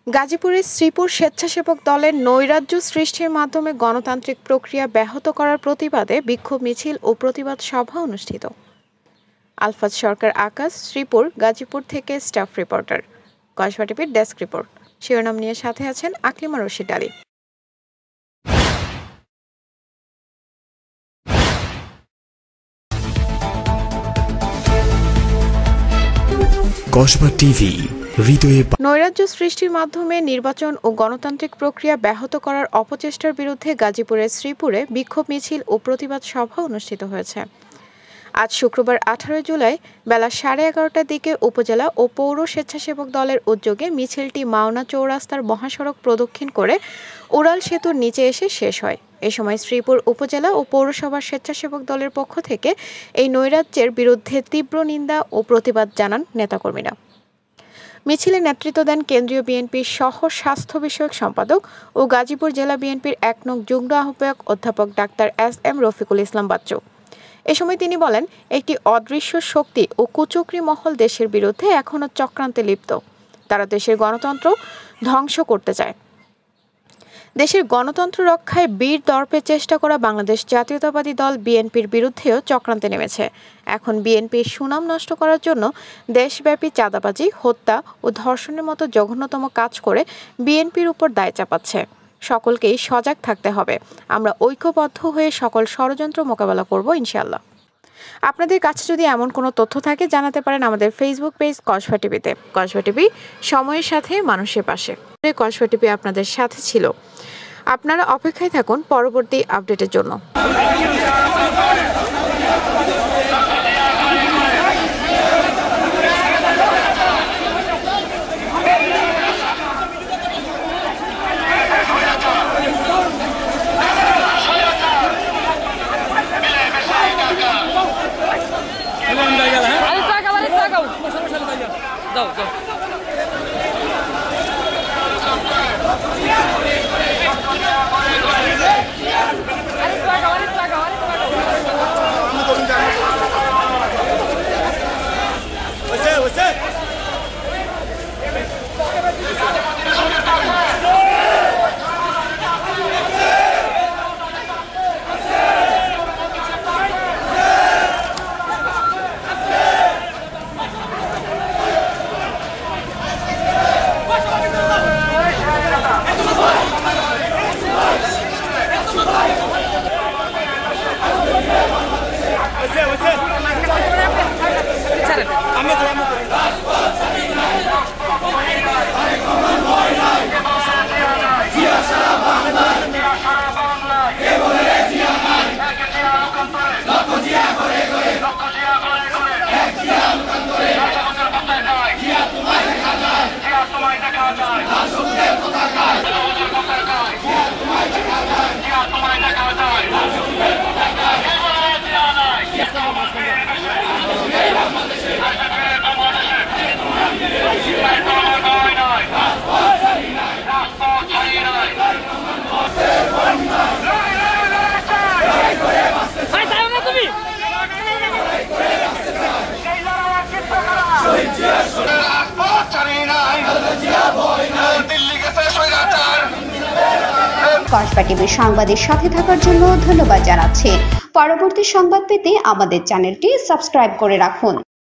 গাজীপুরের শ্রীপুর স্বেচ্ছাসেবক দলের নৈরাজ্য সৃষ্টির মাধ্যমে গণতান্ত্রিক প্রক্রিয়া ব্যাহত করার প্রতিবাদে বিক্ষোভ মিছিল ও প্রতিবাদ সভা অনুষ্ঠিত। আলফাজ সরকার আকাশ, শ্রীপুর, গাজীপুর থেকে স্টাফ রিপোর্টার। কসবা টিভির ডেস্ক রিপোর্ট। শিরোনাম নিয়ে সাথে আছেন আকলিমা রশিদ আলী। কসবা টিভি নৈরাজ্য সৃষ্টির মাধ্যমে নির্বাচন ও গণতান্ত্রিক প্রক্রিয়া ব্যাহত করার অপচেষ্টার বিরুদ্ধে গাজীপুরের শ্রীপুরে বিক্ষোভ মিছিল ও প্রতিবাদ সভা অনুষ্ঠিত হয়েছে। আজ শুক্রবার 18 জুলাই বেলা 11:30টার দিকে উপজেলা ও পৌর স্বেচ্ছাসেবক দলের উদ্যোগে মিছিলটি মাওনা চৌরাস্তার মহাসড়ক প্রদক্ষিণ করে উড়াল সেতুর নিচে এসে শেষ হয়। এ সময় শ্রীপুর উপজেলা ও পৌরসভার স্বেচ্ছাসেবক দলের পক্ষ থেকে এই নৈরাজ্যের বিরুদ্ধে তীব্র নিন্দা ও প্রতিবাদ জানান নেতাকর্মীরা। মিছিলে নেতৃত্ব দেন কেন্দ্রীয় বিএনপির সহ স্বাস্থ্য বিষয়ক সম্পাদক ও গাজীপুর জেলা বিএনপির ১ নং যুগ্ম আহ্বায়ক অধ্যাপক ডাক্তার এস.এম. রফিকুল ইসলাম বাচ্চু। এ সময় তিনি বলেন, একটি অদৃশ্য শক্তি ও কুচক্রী মহল দেশের বিরুদ্ধে এখনও চক্রান্তে লিপ্ত। তারা দেশের গণতন্ত্র ধ্বংস করতে চায়। দেশের গণতন্ত্র রক্ষায় বীর দর্পে চেষ্টা করা বাংলাদেশ জাতীয়তাবাদী দল বিএনপির বিরুদ্ধেও চক্রান্তে নেমেছে। এখন বিএনপির সুনাম নষ্ট করার জন্য দেশব্যাপী চাঁদাবাজি, হত্যা ও ধর্ষণের মতো জঘন্যতম কাজ করে বিএনপির উপর দায় চাপাচ্ছে। সকলকেই সজাগ থাকতে হবে। আমরা ঐক্যবদ্ধ হয়ে সকল ষড়যন্ত্র মোকাবেলা করব ইনশাআল্লাহ। আপনাদের কাছে যদি এমন কোনো তথ্য থাকে জানাতে পারেন আমাদের ফেসবুক পেজ কসবা টিভিতে। কসবা টিভি, সময়ের সাথে মানুষের পাশে। কসবা টিভি আপনাদের সাথে ছিল। আপনারা অপেক্ষায় থাকুন পরবর্তী আপডেটের জন্য। কসবা টিভির সংবাদের সাথে থাকার জন্য ধন্যবাদ জানাচ্ছি। পরবর্তী সংবাদ পেতে আমাদের চ্যানেলটি সাবস্ক্রাইব করে রাখুন।